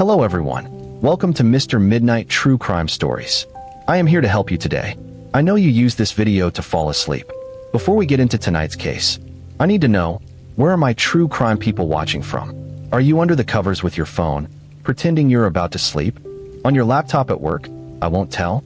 Hello everyone. Welcome to Mr. Midnight True Crime Stories. I am here to help you today. I know you use this video to fall asleep. Before we get into tonight's case, I need to know, where are my true crime people watching from? Are you under the covers with your phone, pretending you're about to sleep? On your laptop at work, I won't tell?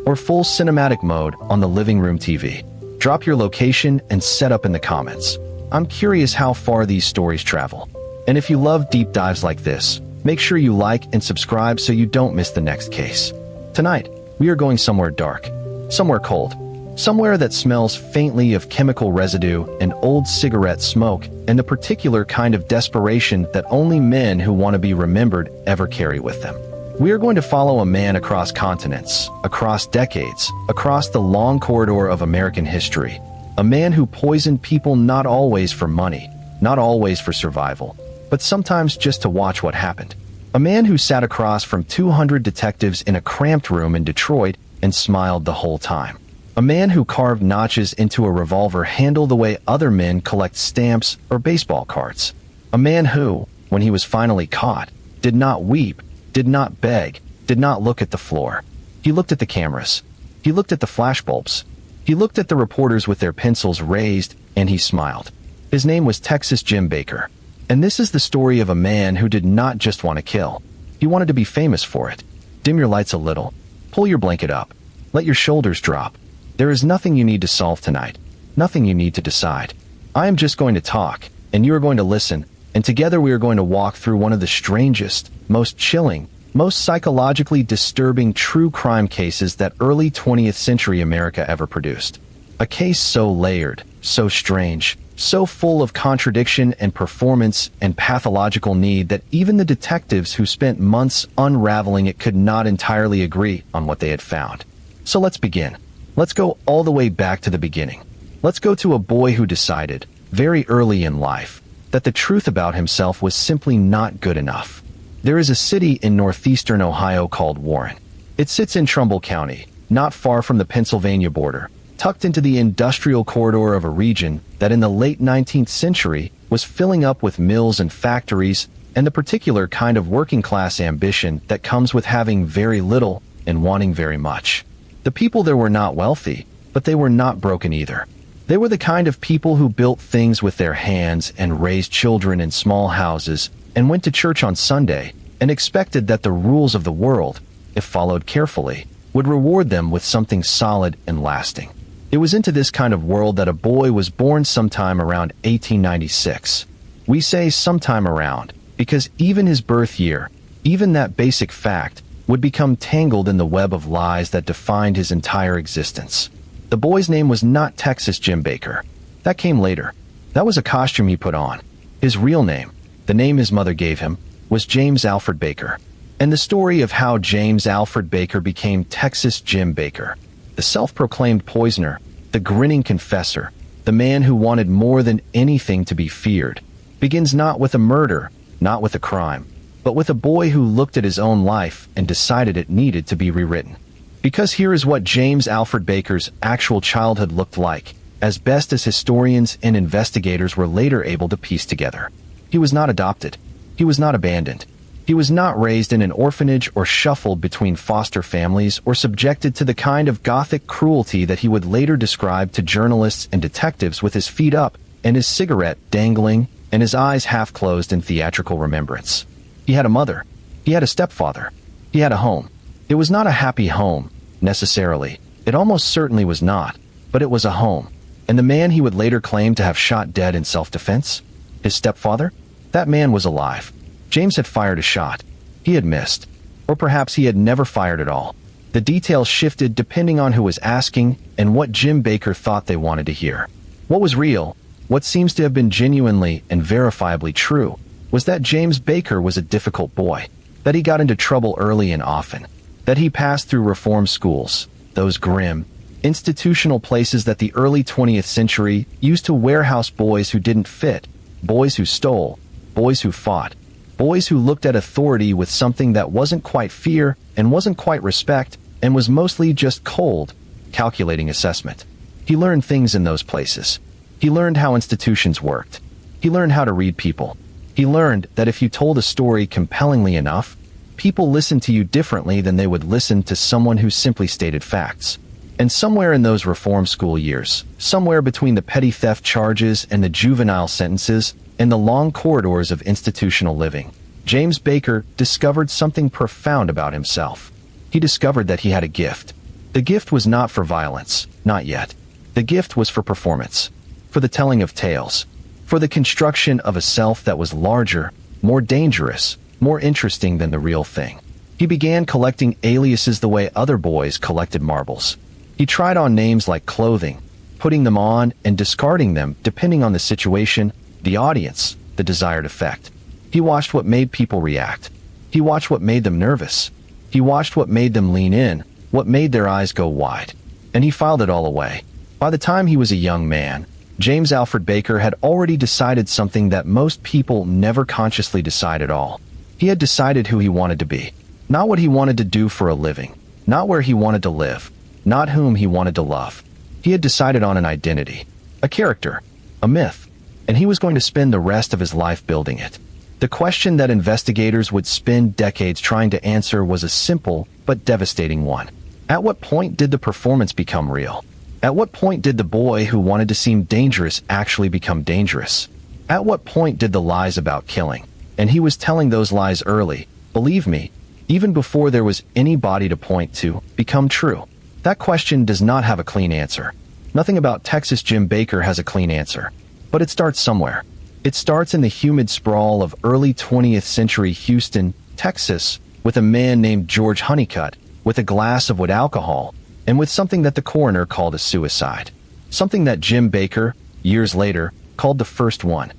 Or full cinematic mode on the living room TV? Drop your location and set up in the comments. I'm curious how far these stories travel. And if you love deep dives like this, make sure you like and subscribe so you don't miss the next case. Tonight, we are going somewhere dark, somewhere cold, somewhere that smells faintly of chemical residue and old cigarette smoke and the particular kind of desperation that only men who want to be remembered ever carry with them. We are going to follow a man across continents, across decades, across the long corridor of American history. A man who poisoned people not always for money, not always for survival, but sometimes just to watch what happened. A man who sat across from 200 detectives in a cramped room in Detroit and smiled the whole time. A man who carved notches into a revolver handle the way other men collect stamps or baseball cards. A man who, when he was finally caught, did not weep, did not beg, did not look at the floor. He looked at the cameras. He looked at the flashbulbs. He looked at the reporters with their pencils raised, and he smiled. His name was Texas Jim Baker. And this is the story of a man who did not just want to kill. He wanted to be famous for it. Dim your lights a little. Pull your blanket up. Let your shoulders drop. There is nothing you need to solve tonight. Nothing you need to decide. I am just going to talk, and you are going to listen, and together we are going to walk through one of the strangest, most chilling, most psychologically disturbing true crime cases that early 20th century America ever produced. A case so layered, so strange, so full of contradiction and performance and pathological need that even the detectives who spent months unraveling it could not entirely agree on what they had found. So let's begin. Let's go all the way back to the beginning. Let's go to a boy who decided, very early in life, that the truth about himself was simply not good enough. There is a city in northeastern Ohio called Warren. It sits in Trumbull County, not far from the Pennsylvania border, tucked into the industrial corridor of a region that in the late 19th century was filling up with mills and factories and the particular kind of working-class ambition that comes with having very little and wanting very much. The people there were not wealthy, but they were not broken either. They were the kind of people who built things with their hands and raised children in small houses and went to church on Sunday and expected that the rules of the world, if followed carefully, would reward them with something solid and lasting. It was into this kind of world that a boy was born sometime around 1896. We say sometime around, because even his birth year, even that basic fact, would become tangled in the web of lies that defined his entire existence. The boy's name was not Texas Jim Baker. That came later. That was a costume he put on. His real name, the name his mother gave him, was James Alfred Baker. And the story of how James Alfred Baker became Texas Jim Baker, the self-proclaimed poisoner, the grinning confessor, the man who wanted more than anything to be feared, begins not with a murder, not with a crime, but with a boy who looked at his own life and decided it needed to be rewritten. Because here is what James Alfred Baker's actual childhood looked like, as best as historians and investigators were later able to piece together. He was not adopted. He was not abandoned. He was not raised in an orphanage or shuffled between foster families or subjected to the kind of gothic cruelty that he would later describe to journalists and detectives with his feet up and his cigarette dangling and his eyes half closed in theatrical remembrance. He had a mother. He had a stepfather. He had a home. It was not a happy home, necessarily. It almost certainly was not, but it was a home. And the man he would later claim to have shot dead in self-defense? His stepfather? That man was alive. James had fired a shot. He had missed. Or perhaps he had never fired at all. The details shifted depending on who was asking and what Jim Baker thought they wanted to hear. What was real, what seems to have been genuinely and verifiably true, was that James Baker was a difficult boy, that he got into trouble early and often, that he passed through reform schools, those grim, institutional places that the early 20th century used to warehouse boys who didn't fit, boys who stole, boys who fought, boys who looked at authority with something that wasn't quite fear and wasn't quite respect and was mostly just cold, calculating assessment. He learned things in those places. He learned how institutions worked. He learned how to read people. He learned that if you told a story compellingly enough, People listen to you differently than they would listen to someone who simply stated facts. And somewhere in those reform school years, somewhere between the petty theft charges and the juvenile sentences and the long corridors of institutional living, James Baker discovered something profound about himself. He discovered that he had a gift. The gift was not for violence, not yet. The gift was for performance, for the telling of tales, for the construction of a self that was larger, more dangerous, more interesting than the real thing. He began collecting aliases the way other boys collected marbles. He tried on names like clothing, putting them on and discarding them depending on the situation, the audience, the desired effect. He watched what made people react. He watched what made them nervous. He watched what made them lean in, what made their eyes go wide. And he filed it all away. By the time he was a young man, James Alfred Baker had already decided something that most people never consciously decide at all. He had decided who he wanted to be. Not what he wanted to do for a living. Not where he wanted to live. Not whom he wanted to love. He had decided on an identity, a character, a myth, and he was going to spend the rest of his life building it. The question that investigators would spend decades trying to answer was a simple but devastating one. At what point did the performance become real? At what point did the boy who wanted to seem dangerous actually become dangerous? At what point did the lies about killing, and he was telling those lies early, believe me, even before there was any body to point to, become true? That question does not have a clean answer. Nothing about Texas Jim Baker has a clean answer. But it starts somewhere. It starts in the humid sprawl of early 20th century Houston, Texas, with a man named George Honeycutt, with a glass of wood alcohol, and with something that the coroner called a suicide. Something that Jim Baker, years later, called the first one.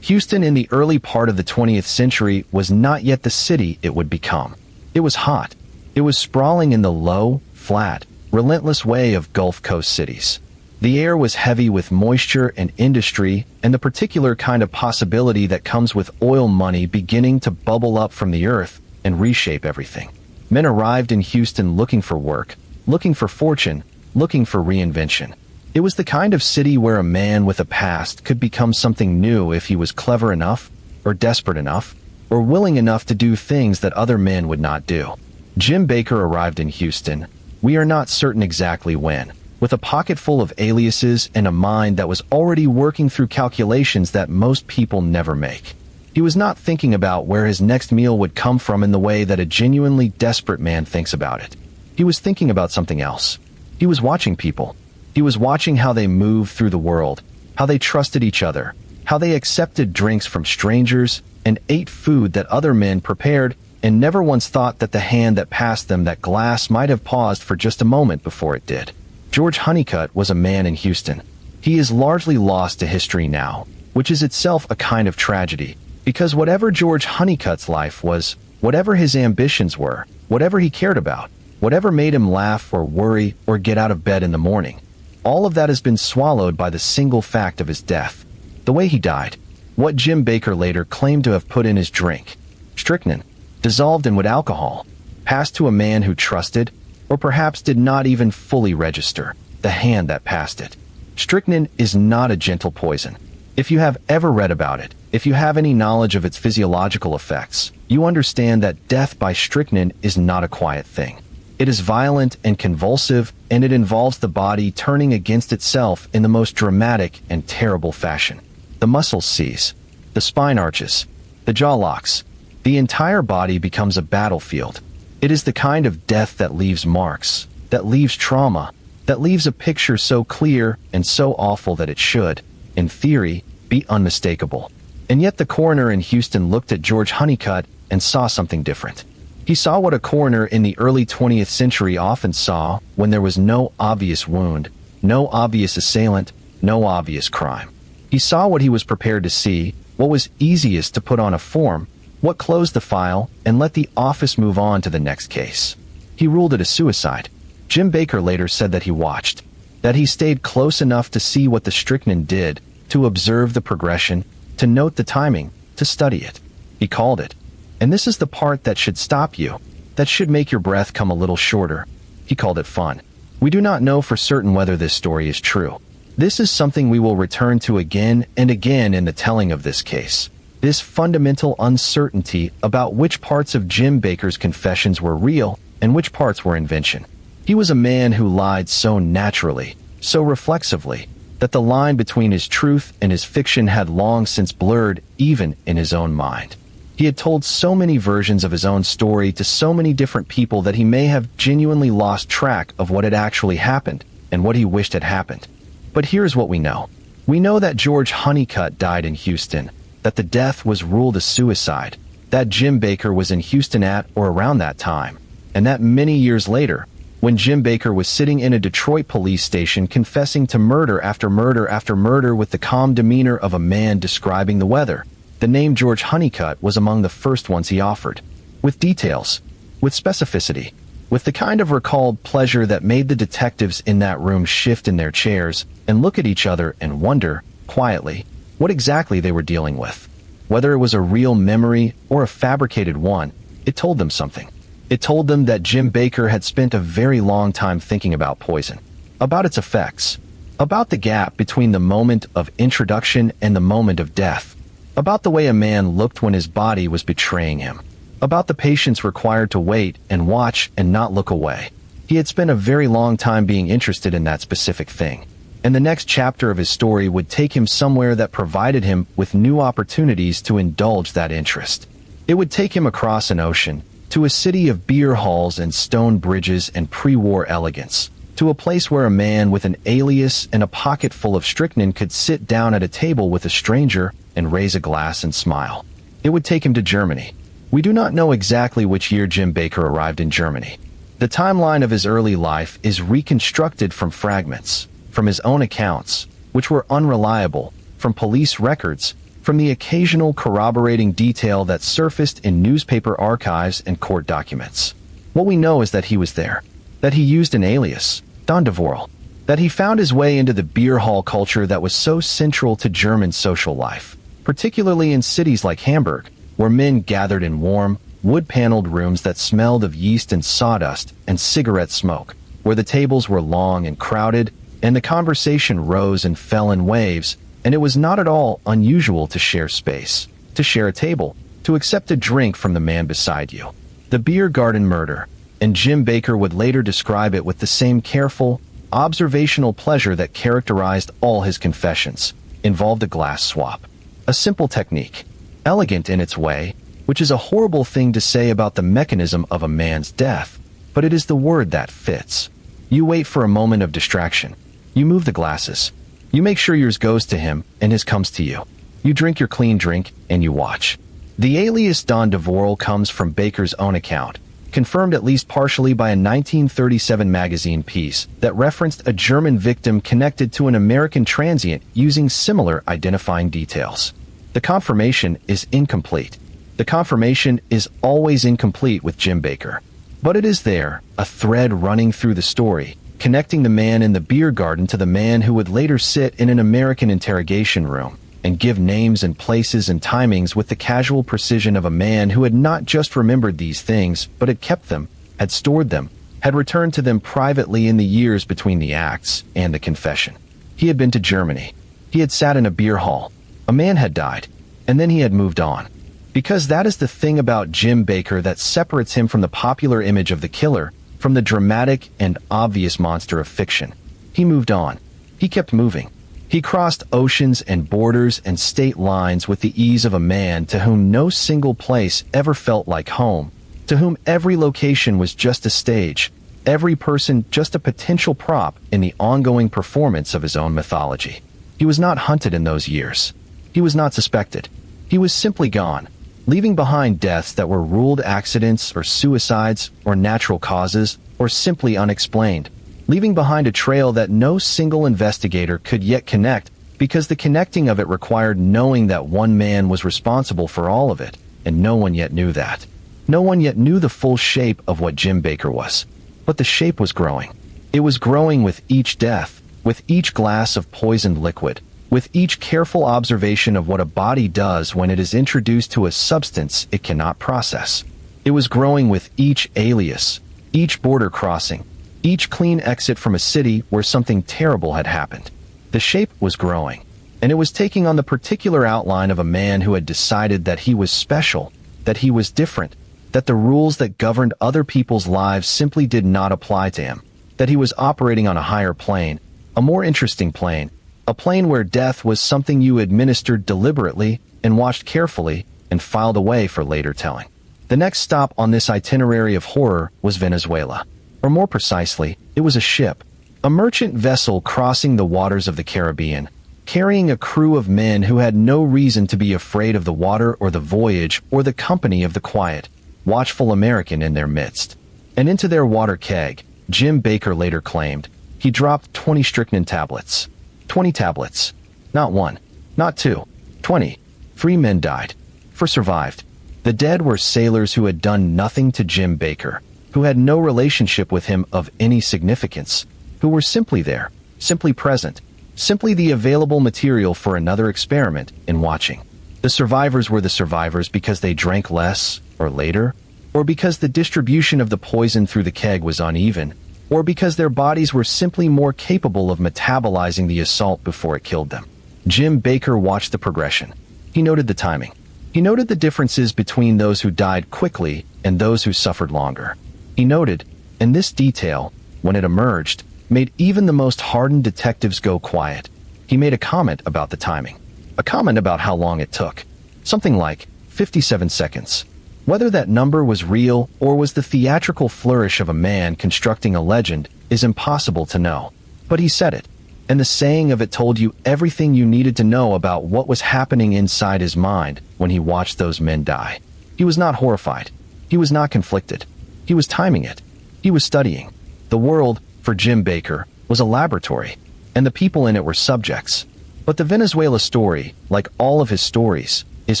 Houston in the early part of the 20th century was not yet the city it would become. It was hot. It was sprawling in the low, flat, relentless way of Gulf Coast cities. The air was heavy with moisture and industry and the particular kind of possibility that comes with oil money beginning to bubble up from the earth and reshape everything. Men arrived in Houston looking for work, looking for fortune, looking for reinvention. It was the kind of city where a man with a past could become something new if he was clever enough, or desperate enough, or willing enough to do things that other men would not do. Jim Baker arrived in Houston. We are not certain exactly when, with a pocket full of aliases and a mind that was already working through calculations that most people never make. He was not thinking about where his next meal would come from in the way that a genuinely desperate man thinks about it. He was thinking about something else. He was watching people. He was watching how they moved through the world, how they trusted each other, how they accepted drinks from strangers and ate food that other men prepared and never once thought that the hand that passed them that glass might have paused for just a moment before it did. George Honeycutt was a man in Houston. He is largely lost to history now, which is itself a kind of tragedy, because whatever George Honeycutt's life was, whatever his ambitions were, whatever he cared about, whatever made him laugh or worry or get out of bed in the morning, all of that has been swallowed by the single fact of his death. The way he died. What Jim Baker later claimed to have put in his drink. Strychnine. Dissolved in wood alcohol, passed to a man who trusted, or perhaps did not even fully register, the hand that passed it. Strychnine is not a gentle poison. If you have ever read about it, if you have any knowledge of its physiological effects, you understand that death by strychnine is not a quiet thing. It is violent and convulsive, and it involves the body turning against itself in the most dramatic and terrible fashion. The muscles seize, the spine arches, the jaw locks. The entire body becomes a battlefield. It is the kind of death that leaves marks, that leaves trauma, that leaves a picture so clear and so awful that it should, in theory, be unmistakable. And yet the coroner in Houston looked at George Honeycutt and saw something different. He saw what a coroner in the early 20th century often saw when there was no obvious wound, no obvious assailant, no obvious crime. He saw what he was prepared to see, what was easiest to put on a form, what closed the file and let the office move on to the next case. He ruled it a suicide. Jim Baker later said that he watched, that he stayed close enough to see what the strychnine did, to observe the progression, to note the timing, to study it. He called it. And this is the part that should stop you, that should make your breath come a little shorter. He called it fun. We do not know for certain whether this story is true. This is something we will return to again and again in the telling of this case. this fundamental uncertainty about which parts of Jim Baker's confessions were real and which parts were invention. He was a man who lied so naturally, so reflexively, that the line between his truth and his fiction had long since blurred even in his own mind. He had told so many versions of his own story to so many different people that he may have genuinely lost track of what had actually happened and what he wished had happened. But here's what we know. We know that George Honeycutt died in Houston, that the death was ruled a suicide, that Jim Baker was in Houston at or around that time, and that many years later, when Jim Baker was sitting in a Detroit police station confessing to murder after murder after murder with the calm demeanor of a man describing the weather, the name George Honeycutt was among the first ones he offered. With details, with specificity, with the kind of recalled pleasure that made the detectives in that room shift in their chairs and look at each other and wonder, quietly, what exactly they were dealing with. Whether it was a real memory or a fabricated one, it told them something. It told them that Jim Baker had spent a very long time thinking about poison, about its effects, about the gap between the moment of introduction and the moment of death, about the way a man looked when his body was betraying him, about the patience required to wait and watch and not look away. He had spent a very long time being interested in that specific thing, and the next chapter of his story would take him somewhere that provided him with new opportunities to indulge that interest. It would take him across an ocean, to a city of beer halls and stone bridges and pre-war elegance, to a place where a man with an alias and a pocket full of strychnine could sit down at a table with a stranger and raise a glass and smile. It would take him to Germany. We do not know exactly which year Jim Baker arrived in Germany. The timeline of his early life is reconstructed from fragments, from his own accounts, which were unreliable, from police records, from the occasional corroborating detail that surfaced in newspaper archives and court documents. What we know is that he was there, that he used an alias, Don Devorel, that he found his way into the beer hall culture that was so central to German social life, particularly in cities like Hamburg, where men gathered in warm, wood-paneled rooms that smelled of yeast and sawdust and cigarette smoke, where the tables were long and crowded, and the conversation rose and fell in waves, and it was not at all unusual to share space, to share a table, to accept a drink from the man beside you. The beer garden murder, and Jim Baker would later describe it with the same careful, observational pleasure that characterized all his confessions, involved a glass swap. A simple technique, elegant in its way, which is a horrible thing to say about the mechanism of a man's death, but it is the word that fits. You wait for a moment of distraction. You move the glasses. You make sure yours goes to him and his comes to you. You drink your clean drink and you watch. The alias Don Devorel comes from Baker's own account, confirmed at least partially by a 1937 magazine piece that referenced a German victim connected to an American transient using similar identifying details. The confirmation is incomplete. The confirmation is always incomplete with Jim Baker. But it is there, a thread running through the story, connecting the man in the beer garden to the man who would later sit in an American interrogation room and give names and places and timings with the casual precision of a man who had not just remembered these things, but had kept them, had stored them, had returned to them privately in the years between the acts and the confession. He had been to Germany. He had sat in a beer hall. A man had died, and then he had moved on. Because that is the thing about Jim Baker that separates him from the popular image of the killer, from the dramatic and obvious monster of fiction. He moved on. He kept moving. He crossed oceans and borders and state lines with the ease of a man to whom no single place ever felt like home, to whom every location was just a stage, every person just a potential prop in the ongoing performance of his own mythology. He was not hunted in those years. He was not suspected. He was simply gone, leaving behind deaths that were ruled accidents or suicides or natural causes or simply unexplained, leaving behind a trail that no single investigator could yet connect because the connecting of it required knowing that one man was responsible for all of it, and no one yet knew that. No one yet knew the full shape of what Jim Baker was. But the shape was growing. It was growing with each death, with each glass of poisoned liquid, with each careful observation of what a body does when it is introduced to a substance it cannot process. It was growing with each alias, each border crossing, each clean exit from a city where something terrible had happened. The shape was growing, and it was taking on the particular outline of a man who had decided that he was special, that he was different, that the rules that governed other people's lives simply did not apply to him, that he was operating on a higher plane, a more interesting plane, a plane where death was something you administered deliberately and watched carefully and filed away for later telling. The next stop on this itinerary of horror was Venezuela. Or more precisely, it was a ship, a merchant vessel crossing the waters of the Caribbean, carrying a crew of men who had no reason to be afraid of the water or the voyage or the company of the quiet, watchful American in their midst. And into their water keg, Jim Baker later claimed, he dropped 20 strychnine tablets. 20 tablets. Not one. Not two. 20. 3 men died. 4 survived. The dead were sailors who had done nothing to Jim Baker, who had no relationship with him of any significance, who were simply there, simply present, simply the available material for another experiment in watching. The survivors were the survivors because they drank less, or later, or because the distribution of the poison through the keg was uneven, or because their bodies were simply more capable of metabolizing the assault before it killed them. Jim Baker watched the progression. He noted the timing. He noted the differences between those who died quickly and those who suffered longer. He noted, and this detail, when it emerged, made even the most hardened detectives go quiet. He made a comment about the timing. A comment about how long it took. Something like 57 seconds. Whether that number was real or was the theatrical flourish of a man constructing a legend is impossible to know. But he said it, and the saying of it told you everything you needed to know about what was happening inside his mind when he watched those men die. He was not horrified. He was not conflicted. He was timing it. He was studying. The world, for Jim Baker, was a laboratory, and the people in it were subjects. But the Venezuela story, like all of his stories, is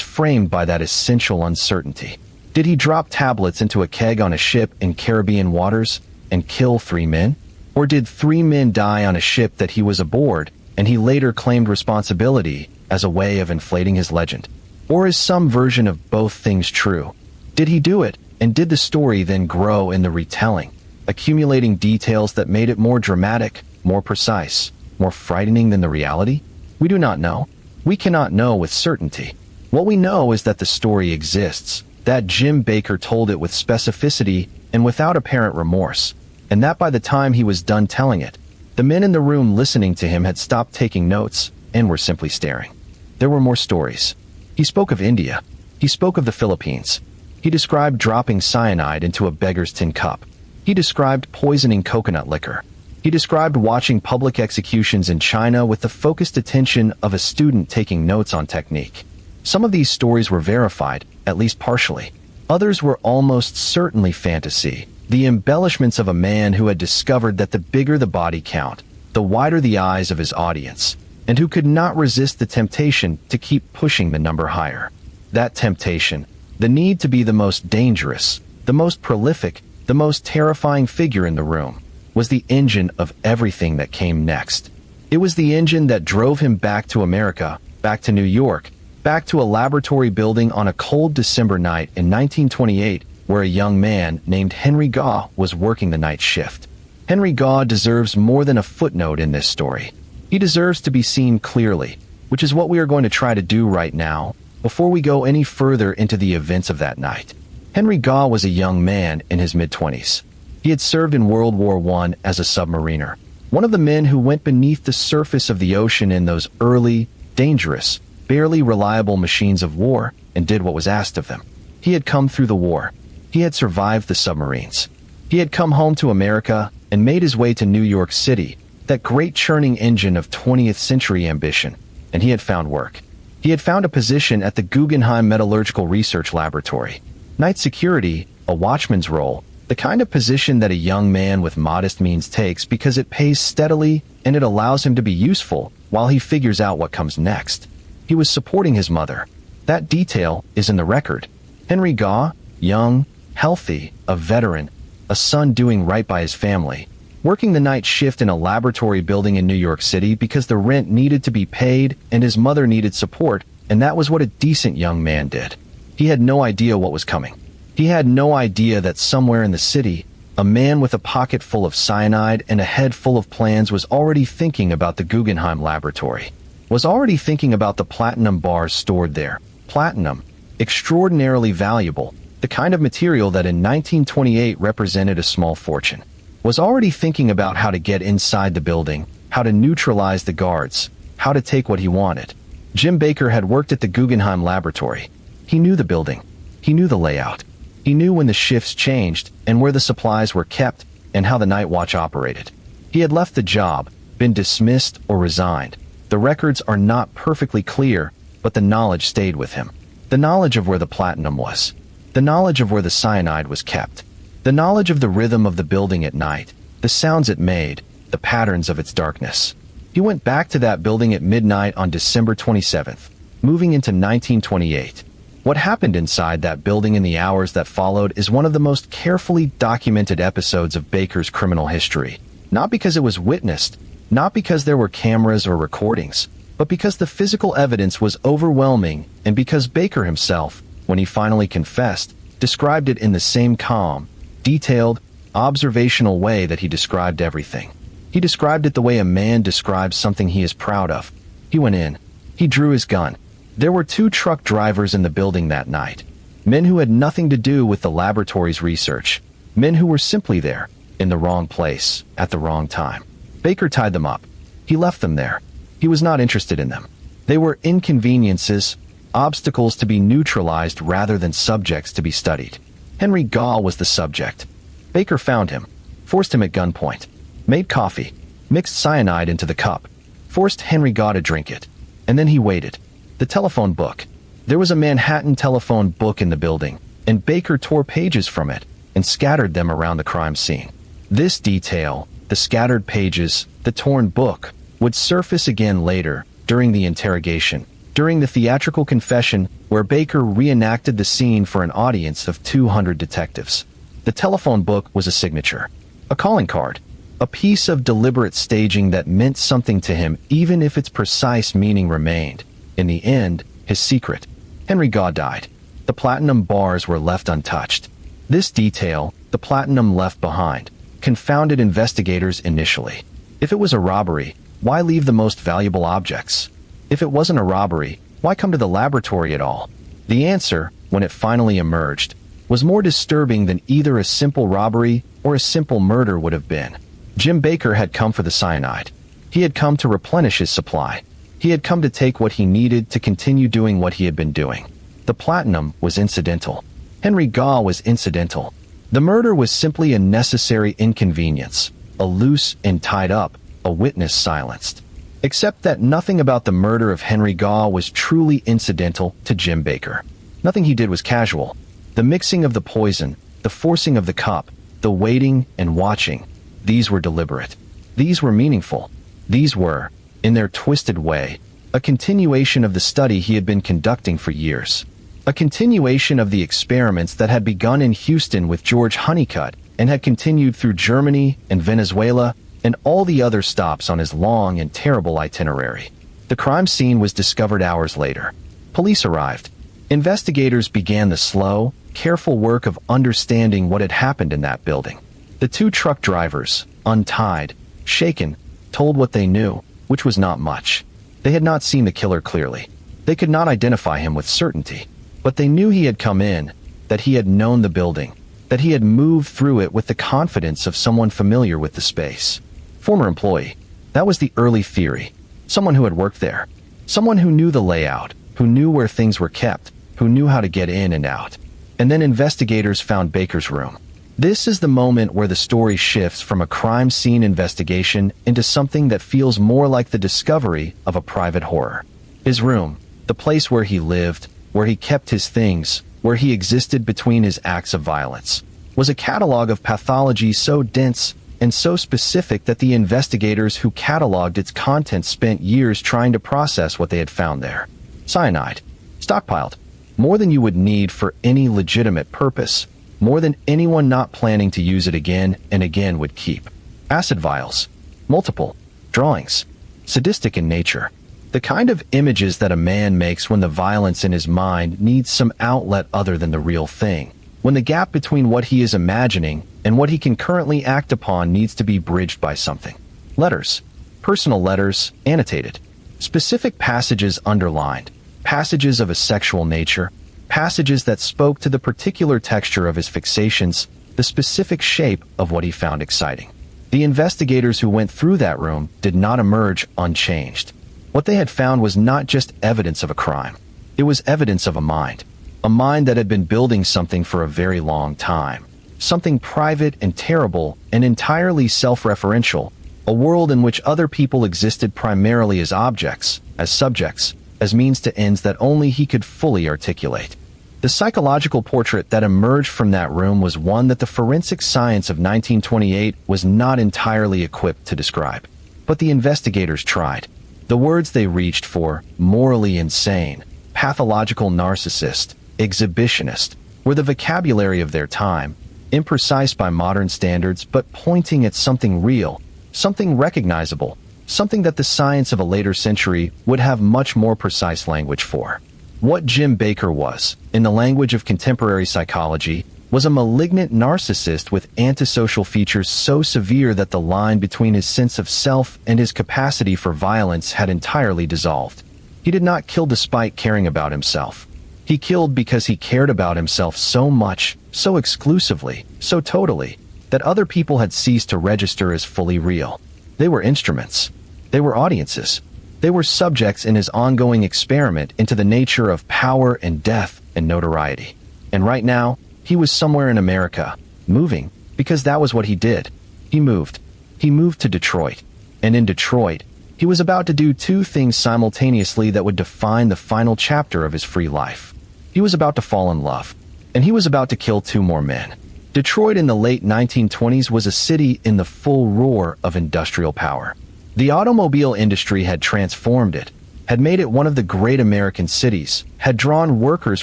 framed by that essential uncertainty. Did he drop tablets into a keg on a ship in Caribbean waters and kill 3 men? Or did 3 men die on a ship that he was aboard and he later claimed responsibility as a way of inflating his legend? Or is some version of both things true? Did he do it, and did the story then grow in the retelling, accumulating details that made it more dramatic, more precise, more frightening than the reality? We do not know. We cannot know with certainty. What we know is that the story exists, that Jim Baker told it with specificity and without apparent remorse, and that by the time he was done telling it, the men in the room listening to him had stopped taking notes and were simply staring. There were more stories. He spoke of India. He spoke of the Philippines. He described dropping cyanide into a beggar's tin cup. He described poisoning coconut liquor. He described watching public executions in China with the focused attention of a student taking notes on technique. Some of these stories were verified, at least partially. Others were almost certainly fantasy, the embellishments of a man who had discovered that the bigger the body count, the wider the eyes of his audience, and who could not resist the temptation to keep pushing the number higher. That temptation, the need to be the most dangerous, the most prolific, the most terrifying figure in the room, was the engine of everything that came next. It was the engine that drove him back to America, back to New York, back to a laboratory building on a cold December night in 1928, where a young man named Henry Gaw was working the night shift. Henry Gaw deserves more than a footnote in this story. He deserves to be seen clearly, which is what we are going to try to do right now, before we go any further into the events of that night. Henry Gaw was a young man in his mid-20s. He had served in World War I as a submariner, one of the men who went beneath the surface of the ocean in those early, dangerous, barely reliable machines of war and did what was asked of them. He had come through the war. He had survived the submarines. He had come home to America and made his way to New York City, that great churning engine of 20th century ambition, and he had found work. He had found a position at the Guggenheim Metallurgical Research Laboratory. Night security, a watchman's role, the kind of position that a young man with modest means takes because it pays steadily and it allows him to be useful while he figures out what comes next. He was supporting his mother. That detail is in the record. Henry Gaw, young, healthy, a veteran, a son doing right by his family, working the night shift in a laboratory building in New York City because the rent needed to be paid and his mother needed support, and that was what a decent young man did. He had no idea what was coming. He had no idea that somewhere in the city, a man with a pocket full of cyanide and a head full of plans was already thinking about the Guggenheim laboratory. was already thinking about the platinum bars stored there. Platinum, extraordinarily valuable, the kind of material that in 1928 represented a small fortune. Was already thinking about how to get inside the building, how to neutralize the guards, how to take what he wanted. Jim Baker had worked at the Guggenheim Laboratory. He knew the building. He knew the layout. He knew when the shifts changed and where the supplies were kept and how the night watch operated. He had left the job, been dismissed or resigned. The records are not perfectly clear, but the knowledge stayed with him. The knowledge of where the platinum was. The knowledge of where the cyanide was kept. The knowledge of the rhythm of the building at night, the sounds it made, the patterns of its darkness. He went back to that building at midnight on December 27th, moving into 1928. What happened inside that building in the hours that followed is one of the most carefully documented episodes of Baker's criminal history. Not because it was witnessed, not because there were cameras or recordings, but because the physical evidence was overwhelming and because Baker himself, when he finally confessed, described it in the same calm, detailed, observational way that he described everything. He described it the way a man describes something he is proud of. He went in. He drew his gun. There were 2 truck drivers in the building that night. Men who had nothing to do with the laboratory's research. Men who were simply there, in the wrong place, at the wrong time. Baker tied them up. He left them there. He was not interested in them. They were inconveniences, obstacles to be neutralized rather than subjects to be studied. Henry Gaw was the subject. Baker found him, forced him at gunpoint, made coffee, mixed cyanide into the cup, forced Henry Gaw to drink it, and then he waited. The telephone book. There was a Manhattan telephone book in the building, and Baker tore pages from it and scattered them around the crime scene. This detail, the scattered pages, the torn book, would surface again later, during the interrogation, during the theatrical confession where Baker reenacted the scene for an audience of 200 detectives. The telephone book was a signature, a calling card, a piece of deliberate staging that meant something to him even if its precise meaning remained. In the end, his secret. Henry Gaw died. The platinum bars were left untouched. This detail, the platinum left behind, confounded investigators initially. If it was a robbery, why leave the most valuable objects? If it wasn't a robbery, why come to the laboratory at all? The answer, when it finally emerged, was more disturbing than either a simple robbery or a simple murder would have been. Jim Baker had come for the cyanide. He had come to replenish his supply. He had come to take what he needed to continue doing what he had been doing. The platinum was incidental. Henry Gaw was incidental. The murder was simply a necessary inconvenience, a loose and tied up, a witness silenced. Except that nothing about the murder of Henry Gaw was truly incidental to Jim Baker. Nothing he did was casual. The mixing of the poison, the forcing of the cup, the waiting and watching, these were deliberate. These were meaningful. These were, in their twisted way, a continuation of the study he had been conducting for years. A continuation of the experiments that had begun in Houston with George Honeycutt and had continued through Germany and Venezuela and all the other stops on his long and terrible itinerary. The crime scene was discovered hours later. Police arrived. Investigators began the slow, careful work of understanding what had happened in that building. The 2 truck drivers, untied, shaken, told what they knew, which was not much. They had not seen the killer clearly. They could not identify him with certainty. But they knew he had come in, that he had known the building, that he had moved through it with the confidence of someone familiar with the space. Former employee. That was the early theory. Someone who had worked there. Someone who knew the layout, who knew where things were kept, who knew how to get in and out. And then investigators found Baker's room. This is the moment where the story shifts from a crime scene investigation into something that feels more like the discovery of a private horror. His room, the place where he lived, where he kept his things, where he existed between his acts of violence, was a catalog of pathology so dense and so specific that the investigators who cataloged its contents spent years trying to process what they had found there. Cyanide. Stockpiled. More than you would need for any legitimate purpose. More than anyone not planning to use it again and again would keep. Acid vials. Multiple. Drawings. Sadistic in nature. The kind of images that a man makes when the violence in his mind needs some outlet other than the real thing. When the gap between what he is imagining and what he can currently act upon needs to be bridged by something. Letters. Personal letters, annotated. Specific passages underlined, passages of a sexual nature, passages that spoke to the particular texture of his fixations, the specific shape of what he found exciting. The investigators who went through that room did not emerge unchanged. What they had found was not just evidence of a crime. It was evidence of a mind that had been building something for a very long time. Something private and terrible and entirely self-referential, a world in which other people existed primarily as objects, as subjects, as means to ends that only he could fully articulate. The psychological portrait that emerged from that room was one that the forensic science of 1928 was not entirely equipped to describe. But the investigators tried. The words they reached for, morally insane, pathological narcissist, exhibitionist, were the vocabulary of their time, imprecise by modern standards but pointing at something real, something recognizable, something that the science of a later century would have much more precise language for. What Jim Bakker was, in the language of contemporary psychology, was a malignant narcissist with antisocial features so severe that the line between his sense of self and his capacity for violence had entirely dissolved. He did not kill despite caring about himself. He killed because he cared about himself so much, so exclusively, so totally, that other people had ceased to register as fully real. They were instruments. They were audiences. They were subjects in his ongoing experiment into the nature of power and death and notoriety. And right now, he was somewhere in America, moving, because that was what he did. He moved. He moved to Detroit. And in Detroit, he was about to do two things simultaneously that would define the final chapter of his free life. He was about to fall in love, and he was about to kill two more men. Detroit in the late 1920s was a city in the full roar of industrial power. The automobile industry had transformed it, had made it one of the great American cities, had drawn workers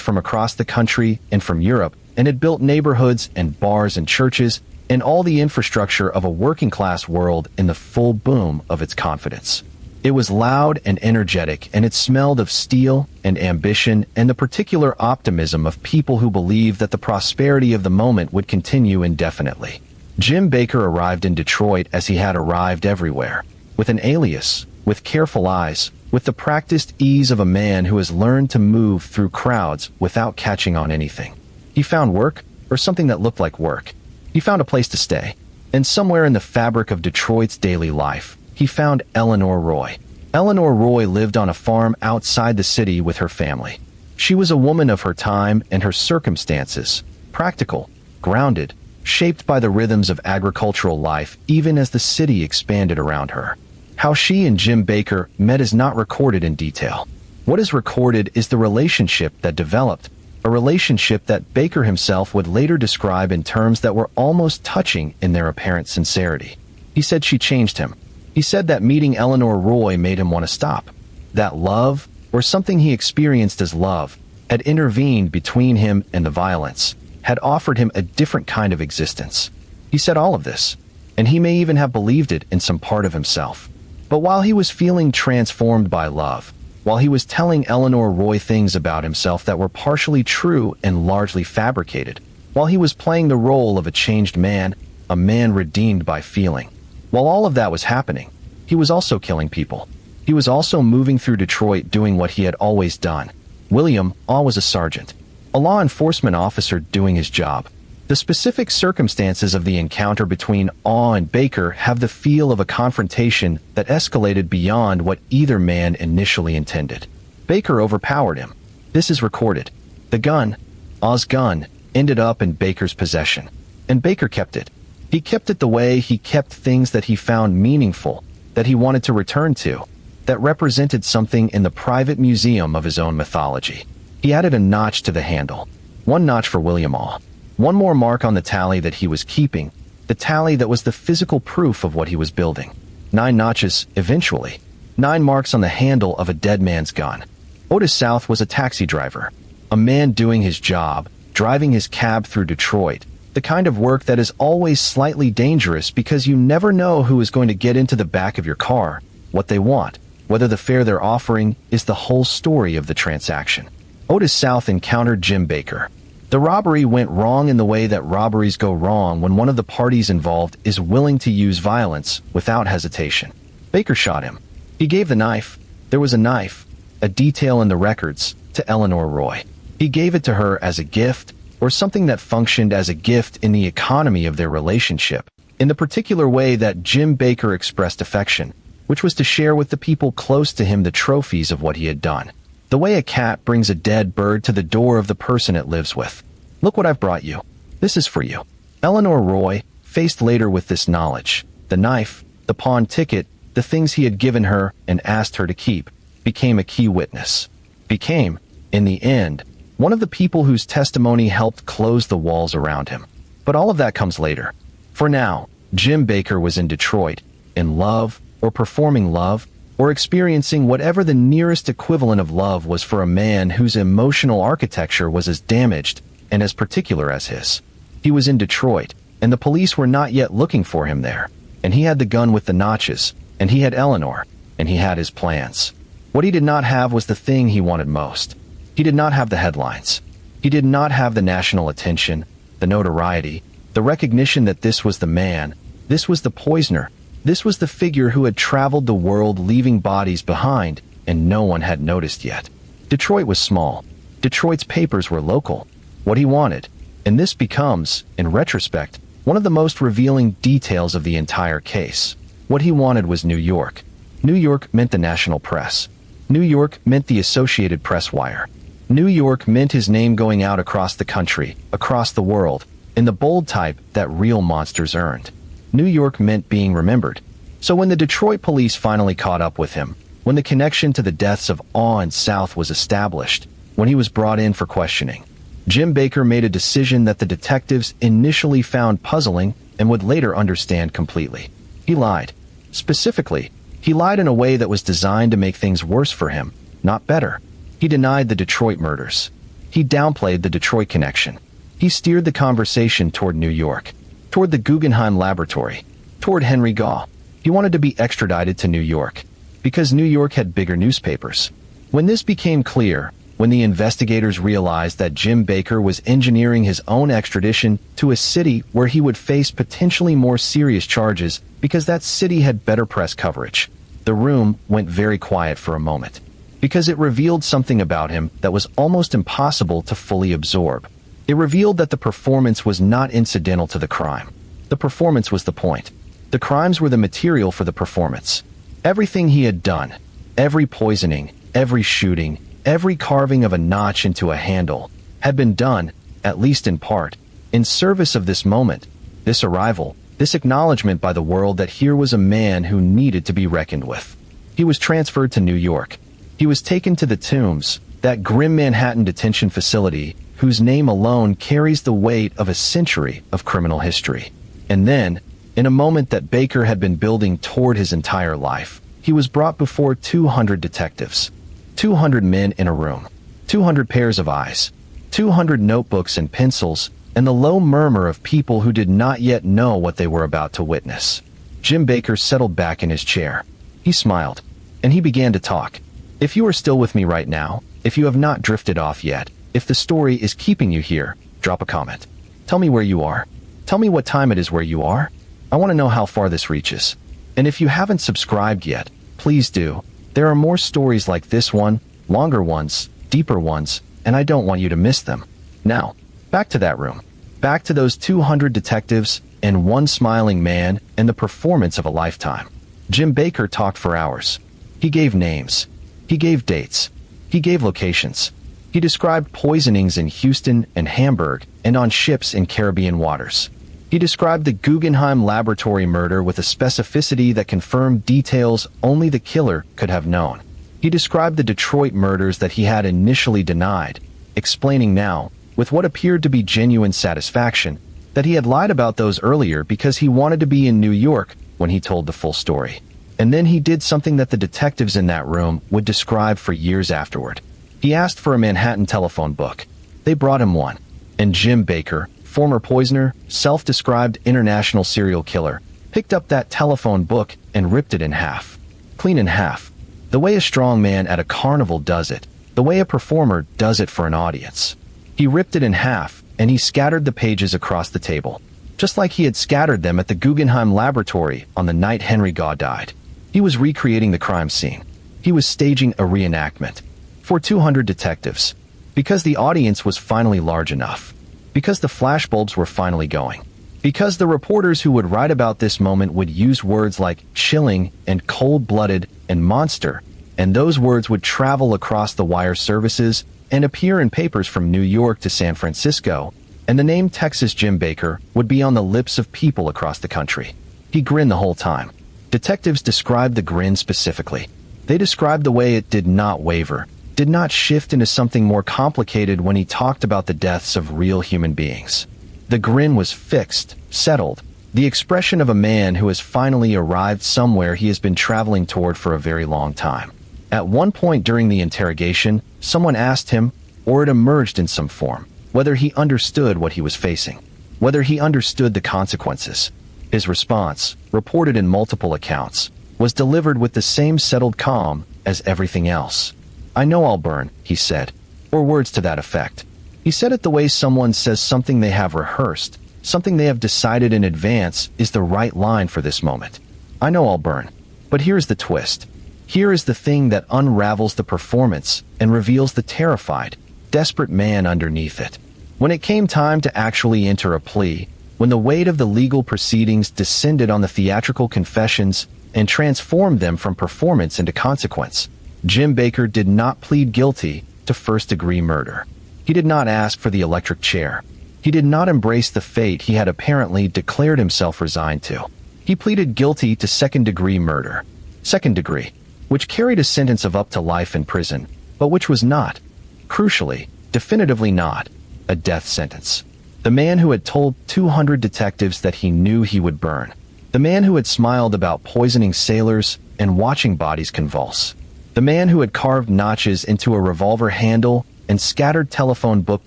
from across the country and from Europe, and had built neighborhoods and bars and churches and all the infrastructure of a working-class world in the full boom of its confidence. It was loud and energetic, and it smelled of steel and ambition and the particular optimism of people who believed that the prosperity of the moment would continue indefinitely. Jim Bakker arrived in Detroit as he had arrived everywhere, with an alias, with careful eyes, with the practiced ease of a man who has learned to move through crowds without catching on anything. He found work, or something that looked like work. He found a place to stay. And somewhere in the fabric of Detroit's daily life, he found Eleanor Roy. Eleanor Roy lived on a farm outside the city with her family. She was a woman of her time and her circumstances, practical, grounded, shaped by the rhythms of agricultural life even as the city expanded around her. How she and Jim Bakker met is not recorded in detail. What is recorded is the relationship that developed, a relationship that Bakker himself would later describe in terms that were almost touching in their apparent sincerity. He said she changed him. He said that meeting Eleanor Roy made him want to stop. That love, or something he experienced as love, had intervened between him and the violence, had offered him a different kind of existence. He said all of this, and he may even have believed it in some part of himself. But while he was feeling transformed by love, while he was telling Eleanor Roy things about himself that were partially true and largely fabricated, while he was playing the role of a changed man, a man redeemed by feeling, while all of that was happening, he was also killing people. He was also moving through Detroit doing what he had always done. William Aw was a sergeant, a law enforcement officer doing his job. The specific circumstances of the encounter between Aw and Bakker have the feel of a confrontation that escalated beyond what either man initially intended. Bakker overpowered him. This is recorded. The gun, Aw's gun, ended up in Bakker's possession, and Bakker kept it. He kept it the way he kept things that he found meaningful, that he wanted to return to, that represented something in the private museum of his own mythology. He added a notch to the handle, one notch for William Aw. One more mark on the tally that he was keeping, the tally that was the physical proof of what he was building. 9 notches, eventually. 9 marks on the handle of a dead man's gun. Otis South was a taxi driver, a man doing his job, driving his cab through Detroit, the kind of work that is always slightly dangerous because you never know who is going to get into the back of your car, what they want, whether the fare they're offering is the whole story of the transaction. Otis South encountered Jim Bakker. The robbery went wrong in the way that robberies go wrong when one of the parties involved is willing to use violence without hesitation. Bakker shot him. He gave the knife There was a knife, a detail in the records, to Eleanor Roy. He gave it to her as a gift, or something that functioned as a gift in the economy of their relationship, in the particular way that Jim Baker expressed affection, which was to share with the people close to him the trophies of what he had done. The way a cat brings a dead bird to the door of the person it lives with. Look what I've brought you. This is for you. Eleanor Roy, faced later with this knowledge, the knife, the pawn ticket, the things he had given her and asked her to keep, became a key witness. Became, in the end, one of the people whose testimony helped close the walls around him. But all of that comes later. For now, Jim Baker was in Detroit, in love, or performing love, or experiencing whatever the nearest equivalent of love was for a man whose emotional architecture was as damaged and as particular as his. He was in Detroit, and the police were not yet looking for him there, and he had the gun with the notches, and he had Eleanor, and he had his plans. What he did not have was the thing he wanted most. He did not have the headlines. He did not have the national attention, the notoriety, the recognition that this was the man, this was the poisoner, this was the figure who had traveled the world leaving bodies behind, and no one had noticed yet. Detroit was small. Detroit's papers were local. What he wanted, and this becomes, in retrospect, one of the most revealing details of the entire case. What he wanted was New York. New York meant the national press. New York meant the Associated Press wire. New York meant his name going out across the country, across the world, in the bold type that real monsters earned. New York meant being remembered. So when the Detroit police finally caught up with him, when the connection to the deaths of Awe and South was established, when he was brought in for questioning, Jim Baker made a decision that the detectives initially found puzzling and would later understand completely. He lied. Specifically, he lied in a way that was designed to make things worse for him, not better. He denied the Detroit murders. He downplayed the Detroit connection. He steered the conversation toward New York, toward the Guggenheim Laboratory, toward Henry Gaw. He wanted to be extradited to New York, because New York had bigger newspapers. When this became clear, when the investigators realized that Jim Baker was engineering his own extradition to a city where he would face potentially more serious charges because that city had better press coverage, the room went very quiet for a moment, because it revealed something about him that was almost impossible to fully absorb. It revealed that the performance was not incidental to the crime. The performance was the point. The crimes were the material for the performance. Everything he had done, every poisoning, every shooting, every carving of a notch into a handle, had been done, at least in part, in service of this moment, this arrival, this acknowledgement by the world that here was a man who needed to be reckoned with. He was transferred to New York. He was taken to the Tombs, that grim Manhattan detention facility whose name alone carries the weight of a century of criminal history. And then, in a moment that Baker had been building toward his entire life, he was brought before 200 detectives. 200 men in a room. 200 pairs of eyes. 200 notebooks and pencils, and the low murmur of people who did not yet know what they were about to witness. Jim Baker settled back in his chair. He smiled, and he began to talk. If you are still with me right now, if you have not drifted off yet, if the story is keeping you here, drop a comment. Tell me where you are. Tell me what time it is where you are. I want to know how far this reaches. And if you haven't subscribed yet, please do. There are more stories like this one, longer ones, deeper ones, and I don't want you to miss them. Now, back to that room. Back to those 200 detectives, and one smiling man, and the performance of a lifetime. Jim Baker talked for hours. He gave names. He gave dates. He gave locations. He described poisonings in Houston and Hamburg and on ships in Caribbean waters. He described the Guggenheim Laboratory murder with a specificity that confirmed details only the killer could have known. He described the Detroit murders that he had initially denied, explaining now, with what appeared to be genuine satisfaction, that he had lied about those earlier because he wanted to be in New York when he told the full story. And then he did something that the detectives in that room would describe for years afterward. He asked for a Manhattan telephone book. They brought him one. And Jim Baker, former poisoner, self-described international serial killer, picked up that telephone book and ripped it in half. Clean in half. The way a strong man at a carnival does it. The way a performer does it for an audience. He ripped it in half, and he scattered the pages across the table, just like he had scattered them at the Guggenheim Laboratory on the night Henry Gaw died. He was recreating the crime scene. He was staging a reenactment. For 200 detectives. Because the audience was finally large enough. Because the flashbulbs were finally going. Because the reporters who would write about this moment would use words like chilling and cold-blooded and monster, and those words would travel across the wire services and appear in papers from New York to San Francisco, and the name Texas Jim Baker would be on the lips of people across the country. He grinned the whole time. Detectives described the grin specifically. They described the way it did not waver, did not shift into something more complicated when he talked about the deaths of real human beings. The grin was fixed, settled, the expression of a man who has finally arrived somewhere he has been traveling toward for a very long time. At one point during the interrogation, someone asked him, or it emerged in some form, whether he understood what he was facing, whether he understood the consequences. His response, reported in multiple accounts, was delivered with the same settled calm as everything else. "I know I'll burn," he said, or words to that effect. He said it the way someone says something they have rehearsed, something they have decided in advance is the right line for this moment. "I know I'll burn." But here's the twist. Here is the thing that unravels the performance and reveals the terrified, desperate man underneath it. When it came time to actually enter a plea, when the weight of the legal proceedings descended on the theatrical confessions and transformed them from performance into consequence, Jim Baker did not plead guilty to first-degree murder. He did not ask for the electric chair. He did not embrace the fate he had apparently declared himself resigned to. He pleaded guilty to second-degree murder. Second degree, which carried a sentence of up to life in prison, but which was not, crucially, definitively not, a death sentence. The man who had told 200 detectives that he knew he would burn. The man who had smiled about poisoning sailors and watching bodies convulse. The man who had carved notches into a revolver handle and scattered telephone book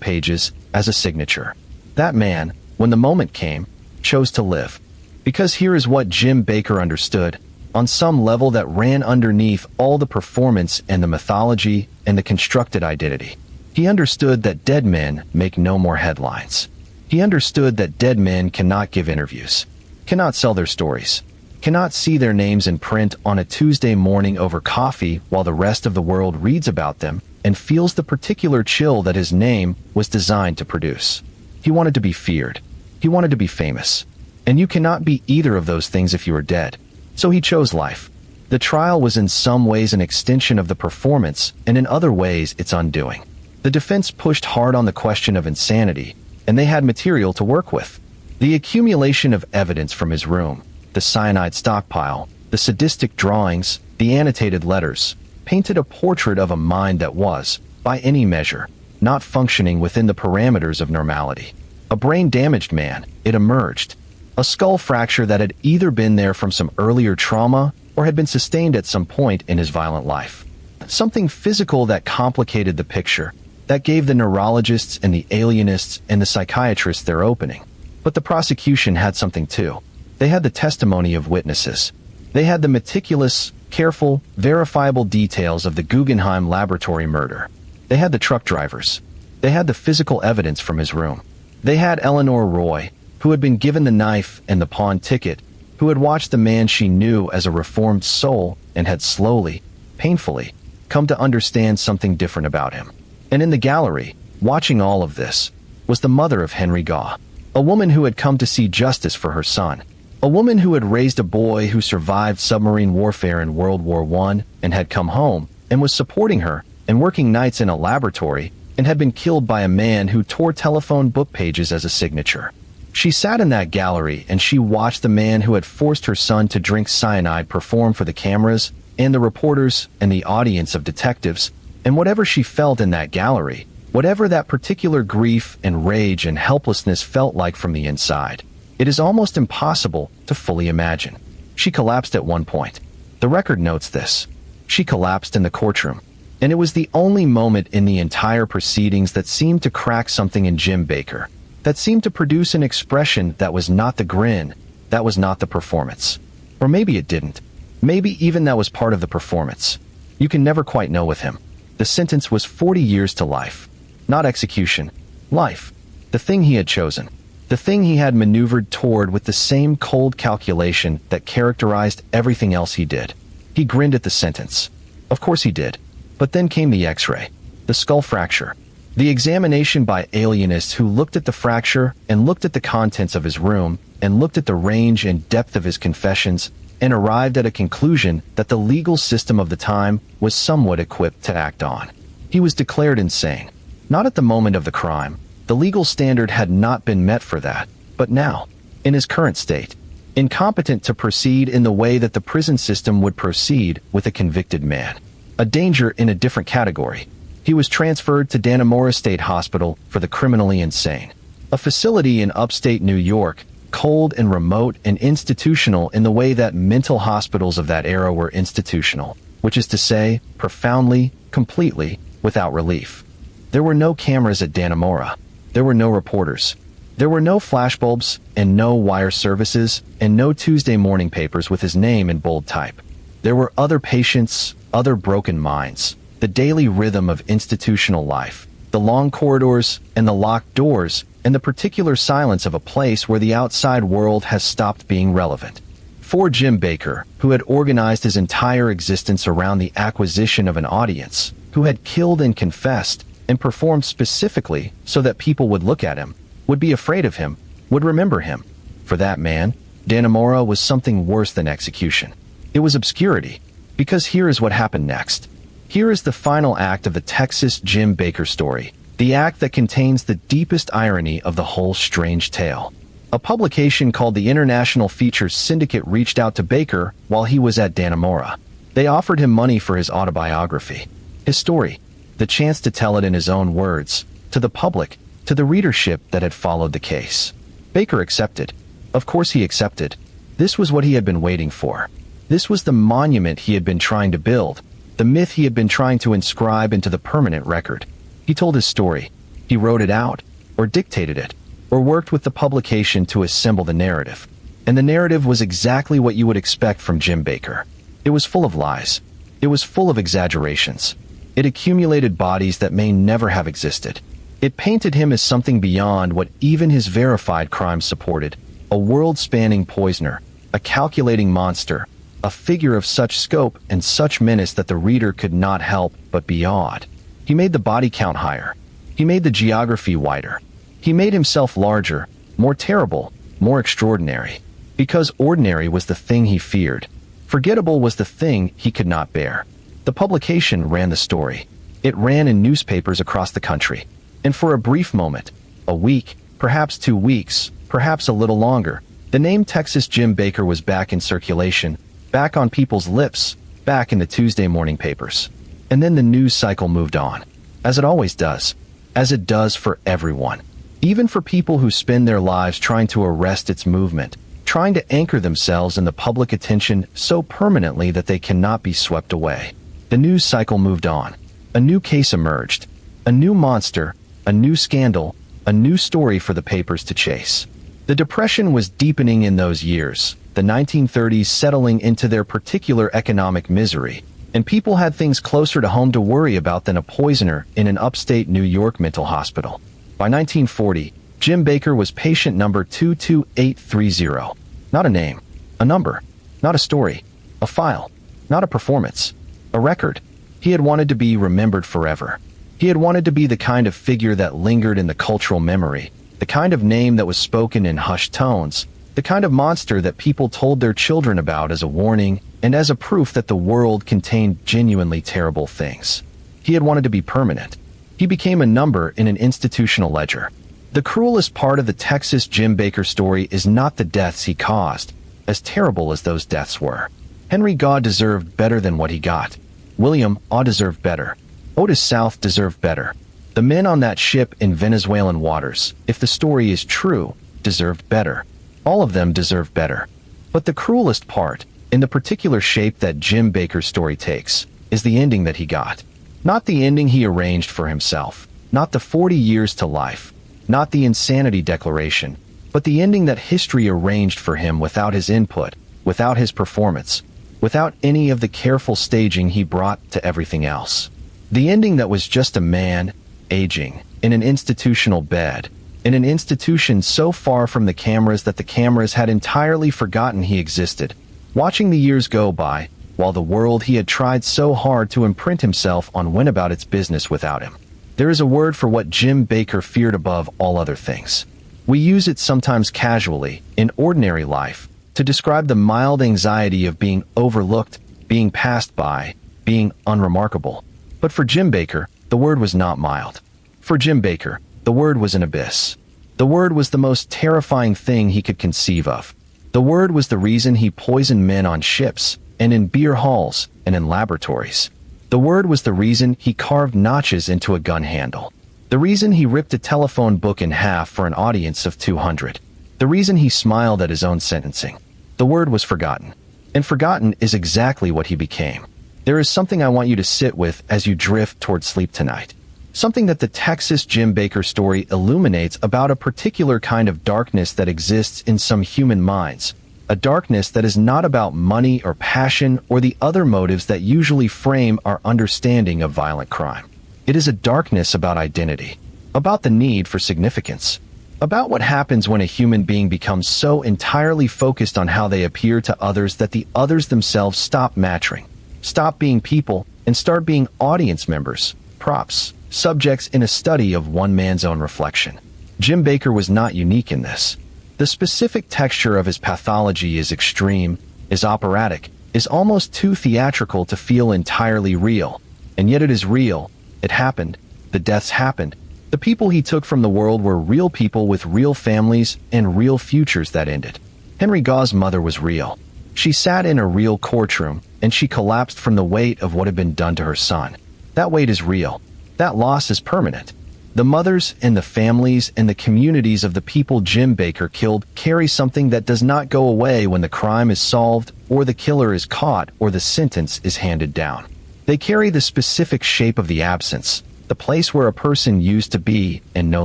pages as a signature. That man, when the moment came, chose to live. Because here is what Jim Baker understood, on some level that ran underneath all the performance and the mythology and the constructed identity. He understood that dead men make no more headlines. He understood that dead men cannot give interviews, cannot sell their stories, cannot see their names in print on a Tuesday morning over coffee while the rest of the world reads about them and feels the particular chill that his name was designed to produce. He wanted to be feared. He wanted to be famous. And you cannot be either of those things if you are dead. So he chose life. The trial was in some ways an extension of the performance, and in other ways its undoing. The defense pushed hard on the question of insanity, and they had material to work with. The accumulation of evidence from his room, the cyanide stockpile, the sadistic drawings, the annotated letters, painted a portrait of a mind that was, by any measure, not functioning within the parameters of normality. A brain-damaged man, it emerged. A skull fracture that had either been there from some earlier trauma or had been sustained at some point in his violent life. Something physical that complicated the picture, that gave the neurologists and the alienists and the psychiatrists their opening. But the prosecution had something too. They had the testimony of witnesses. They had the meticulous, careful, verifiable details of the Guggenheim laboratory murder. They had the truck drivers. They had the physical evidence from his room. They had Eleanor Roy, who had been given the knife and the pawn ticket, who had watched the man she knew as a reformed soul and had slowly, painfully, come to understand something different about him. And in the gallery, watching all of this, was the mother of Henry Gaw, a woman who had come to see justice for her son, a woman who had raised a boy who survived submarine warfare in World War I and had come home and was supporting her and working nights in a laboratory and had been killed by a man who tore telephone book pages as a signature. She sat in that gallery and she watched the man who had forced her son to drink cyanide perform for the cameras and the reporters and the audience of detectives, and whatever she felt in that gallery, whatever that particular grief and rage and helplessness felt like from the inside, it is almost impossible to fully imagine. She collapsed at one point. The record notes this. She collapsed in the courtroom. And it was the only moment in the entire proceedings that seemed to crack something in Jim Baker, that seemed to produce an expression that was not the grin, that was not the performance. Or maybe it didn't. Maybe even that was part of the performance. You can never quite know with him. The sentence was 40 years to life. Not execution. Life. The thing he had chosen. The thing he had maneuvered toward with the same cold calculation that characterized everything else he did. He grinned at the sentence. Of course he did. But then came the X-ray, the skull fracture, the examination by alienists who looked at the fracture and looked at the contents of his room and looked at the range and depth of his confessions and arrived at a conclusion that the legal system of the time was somewhat equipped to act on. He was declared insane. Not at the moment of the crime. The legal standard had not been met for that. But now, in his current state, incompetent to proceed in the way that the prison system would proceed with a convicted man. A danger in a different category. He was transferred to Dannemora State Hospital for the criminally insane. A facility in upstate New York, cold and remote and institutional in the way that mental hospitals of that era were institutional, which is to say, profoundly, completely, without relief. There were no cameras at Dannemora. There were no reporters. There were no flashbulbs and no wire services and no Tuesday morning papers with his name in bold type. There were other patients, other broken minds, the daily rhythm of institutional life, the long corridors and the locked doors, and the particular silence of a place where the outside world has stopped being relevant. For Jim Bakker, who had organized his entire existence around the acquisition of an audience, who had killed and confessed, and performed specifically so that people would look at him, would be afraid of him, would remember him. For that man, Dannemora was something worse than execution. It was obscurity. Because here is what happened next. Here is the final act of the Texas Jim Bakker story, the act that contains the deepest irony of the whole strange tale. A publication called the International Features Syndicate reached out to Bakker while he was at Dannemora. They offered him money for his autobiography, his story, the chance to tell it in his own words, to the public, to the readership that had followed the case. Bakker accepted. Of course he accepted. This was what he had been waiting for. This was the monument he had been trying to build, the myth he had been trying to inscribe into the permanent record. He told his story. He wrote it out, or dictated it, or worked with the publication to assemble the narrative. And the narrative was exactly what you would expect from Jim Bakker. It was full of lies. It was full of exaggerations. It accumulated bodies that may never have existed. It painted him as something beyond what even his verified crimes supported, a world-spanning poisoner, a calculating monster, a figure of such scope and such menace that the reader could not help but be awed. He made the body count higher. He made the geography wider. He made himself larger, more terrible, more extraordinary. Because ordinary was the thing he feared. Forgettable was the thing he could not bear. The publication ran the story. It ran in newspapers across the country. And for a brief moment, a week, perhaps 2 weeks, perhaps a little longer, the name Texas Jim Bakker was back in circulation, back on people's lips, back in the Tuesday morning papers. And then the news cycle moved on. As it always does. As it does for everyone. Even for people who spend their lives trying to arrest its movement, trying to anchor themselves in the public attention so permanently that they cannot be swept away. The news cycle moved on. A new case emerged. A new monster, a new scandal, a new story for the papers to chase. The Depression was deepening in those years, the 1930s settling into their particular economic misery, and people had things closer to home to worry about than a poisoner in an upstate New York mental hospital. By 1940, Jim Bakker was patient number 22830. Not a name, a number, not a story, a file, not a performance, a record. He had wanted to be remembered forever. He had wanted to be the kind of figure that lingered in the cultural memory, the kind of name that was spoken in hushed tones, the kind of monster that people told their children about as a warning and as a proof that the world contained genuinely terrible things. He had wanted to be permanent. He became a number in an institutional ledger. The cruelest part of the Texas Jim Bakker story is not the deaths he caused, as terrible as those deaths were. Henry Gaw deserved better than what he got. William Aw deserved better. Otis South deserved better. The men on that ship in Venezuelan waters, if the story is true, deserved better. All of them deserved better. But the cruelest part, in the particular shape that Jim Bakker's story takes, is the ending that he got. Not the ending he arranged for himself, not the 40 years to life, not the insanity declaration, but the ending that history arranged for him without his input, without his performance, without any of the careful staging he brought to everything else. The ending that was just a man, aging, in an institutional bed, in an institution so far from the cameras that the cameras had entirely forgotten he existed, watching the years go by, while the world he had tried so hard to imprint himself on went about its business without him. There is a word for what Jim Bakker feared above all other things. We use it sometimes casually, in ordinary life, to describe the mild anxiety of being overlooked, being passed by, being unremarkable. But for Jim Bakker, the word was not mild. For Jim Bakker, the word was an abyss. The word was the most terrifying thing he could conceive of. The word was the reason he poisoned men on ships, and in beer halls, and in laboratories. The word was the reason he carved notches into a gun handle. The reason he ripped a telephone book in half for an audience of 200. The reason he smiled at his own sentencing. The word was forgotten. And forgotten is exactly what he became. There is something I want you to sit with as you drift toward sleep tonight. Something that the Texas Jim Bakker story illuminates about a particular kind of darkness that exists in some human minds. A darkness that is not about money or passion or the other motives that usually frame our understanding of violent crime. It is a darkness about identity, about the need for significance, about what happens when a human being becomes so entirely focused on how they appear to others that the others themselves stop mattering, stop being people, and start being audience members, props, subjects in a study of one man's own reflection. Jim Bakker was not unique in this. The specific texture of his pathology is extreme, is operatic, is almost too theatrical to feel entirely real. And yet it is real. It happened. The deaths happened. The people he took from the world were real people with real families and real futures that ended. Henry Gaugh's mother was real. She sat in a real courtroom, and she collapsed from the weight of what had been done to her son. That weight is real. That loss is permanent. The mothers and the families and the communities of the people Jim Bakker killed carry something that does not go away when the crime is solved or the killer is caught or the sentence is handed down. They carry the specific shape of the absence, the place where a person used to be and no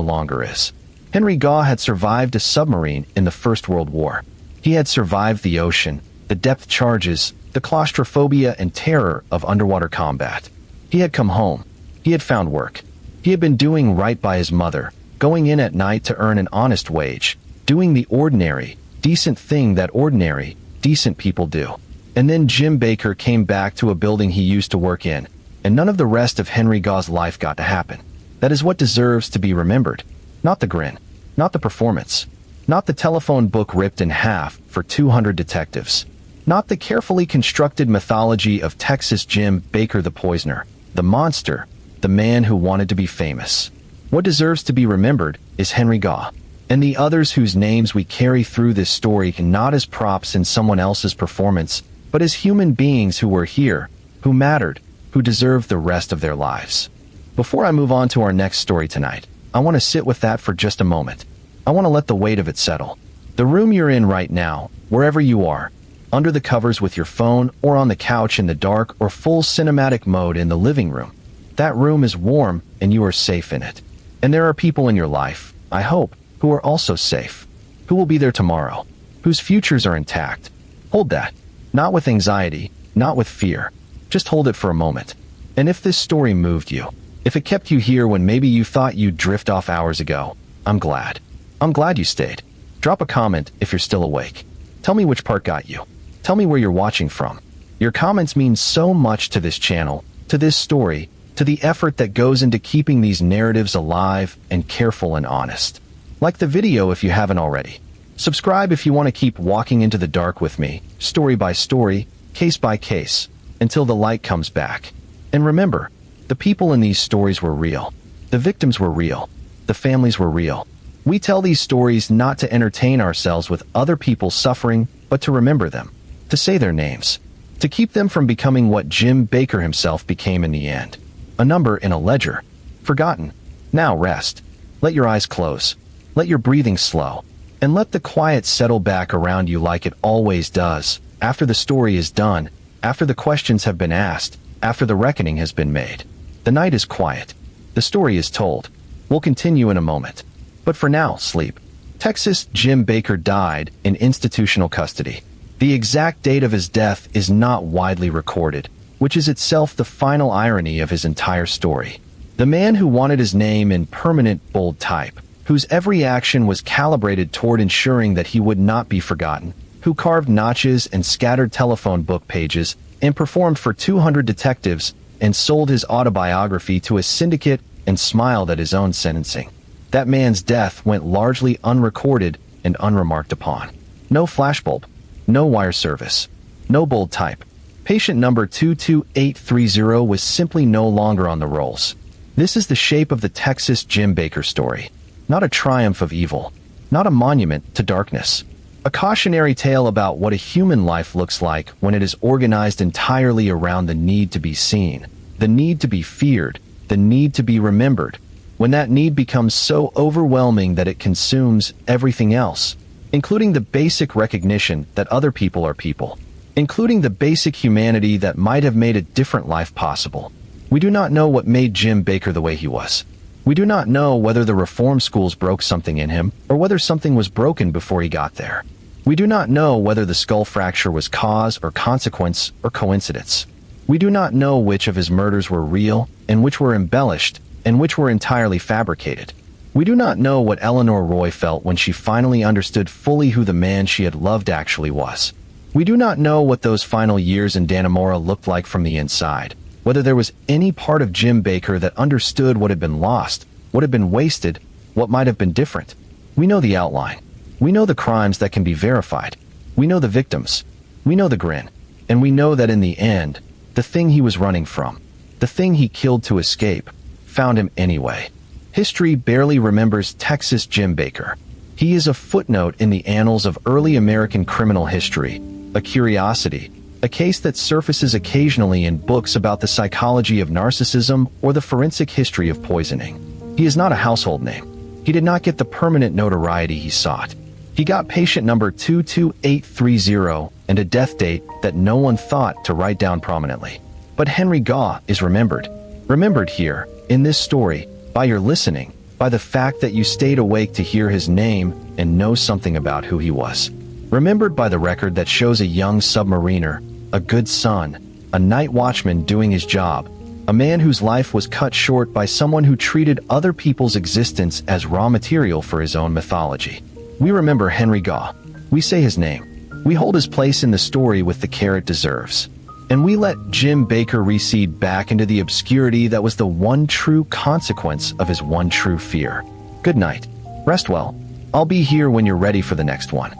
longer is. Henry Gaugh had survived a submarine in the First World War. He had survived the ocean, the depth charges, the claustrophobia and terror of underwater combat. He had come home. He had found work. He had been doing right by his mother, going in at night to earn an honest wage, doing the ordinary, decent thing that ordinary, decent people do. And then Jim Bakker came back to a building he used to work in, and none of the rest of Henry Gaugh's life got to happen. That is what deserves to be remembered. Not the grin, not the performance, not the telephone book ripped in half for 200 detectives, not the carefully constructed mythology of Texas Jim Bakker the poisoner, the monster, the man who wanted to be famous. What deserves to be remembered is Henry Gaugh, and the others whose names we carry through this story not as props in someone else's performance, but as human beings who were here, who mattered, who deserved the rest of their lives. Before I move on to our next story tonight, I want to sit with that for just a moment. I want to let the weight of it settle. The room you're in right now, wherever you are, under the covers with your phone or on the couch in the dark or full cinematic mode in the living room, that room is warm and you are safe in it. And there are people in your life, I hope, who are also safe, who will be there tomorrow, whose futures are intact. Hold that. Not with anxiety, not with fear. Just hold it for a moment. And if this story moved you, if it kept you here when maybe you thought you'd drift off hours ago, I'm glad. I'm glad you stayed. Drop a comment if you're still awake. Tell me which part got you. Tell me where you're watching from. Your comments mean so much to this channel, to this story, to the effort that goes into keeping these narratives alive and careful and honest. Like the video if you haven't already. Subscribe if you want to keep walking into the dark with me, story by story, case by case, until the light comes back. And remember, the people in these stories were real. The victims were real. The families were real. We tell these stories not to entertain ourselves with other people's suffering, but to remember them, to say their names, to keep them from becoming what Jim Bakker himself became in the end. A number in a ledger. Forgotten. Now rest. Let your eyes close. Let your breathing slow. And let the quiet settle back around you like it always does, after the story is done, after the questions have been asked, after the reckoning has been made. The night is quiet. The story is told. We'll continue in a moment. But for now, sleep. Texas Jim Bakker died in institutional custody. The exact date of his death is not widely recorded, which is itself the final irony of his entire story. The man who wanted his name in permanent bold type, whose every action was calibrated toward ensuring that he would not be forgotten, who carved notches and scattered telephone book pages and performed for 200 detectives and sold his autobiography to a syndicate and smiled at his own sentencing. That man's death went largely unrecorded and unremarked upon. No flashbulb, no wire service, no bold type. Patient number 22830 was simply no longer on the rolls. This is the shape of the Texas Jim Baker story. Not a triumph of evil, not a monument to darkness. A cautionary tale about what a human life looks like when it is organized entirely around the need to be seen, the need to be feared, the need to be remembered. When that need becomes so overwhelming that it consumes everything else, including the basic recognition that other people are people, including the basic humanity that might have made a different life possible. We do not know what made Jim Baker the way he was. We do not know whether the reform schools broke something in him or whether something was broken before he got there. We do not know whether the skull fracture was cause or consequence or coincidence. We do not know which of his murders were real and which were embellished and which were entirely fabricated. We do not know what Eleanor Roy felt when she finally understood fully who the man she had loved actually was. We do not know what those final years in Dannemora looked like from the inside, whether there was any part of Jim Baker that understood what had been lost, what had been wasted, what might have been different. We know the outline. We know the crimes that can be verified. We know the victims. We know the grin. And we know that in the end, the thing he was running from, the thing he killed to escape, found him anyway. History barely remembers Texas Jim Baker. He is a footnote in the annals of early American criminal history, a curiosity, a case that surfaces occasionally in books about the psychology of narcissism or the forensic history of poisoning. He is not a household name. He did not get the permanent notoriety he sought. He got patient number 22830 and a death date that no one thought to write down prominently. But Henry Gaw is remembered. Remembered here, in this story, by your listening, by the fact that you stayed awake to hear his name and know something about who he was. Remembered by the record that shows a young submariner, a good son, a night watchman doing his job, a man whose life was cut short by someone who treated other people's existence as raw material for his own mythology. We remember Henry Gaw. We say his name. We hold his place in the story with the care it deserves. And we let Jim Baker recede back into the obscurity that was the one true consequence of his one true fear. Good night. Rest well. I'll be here when you're ready for the next one.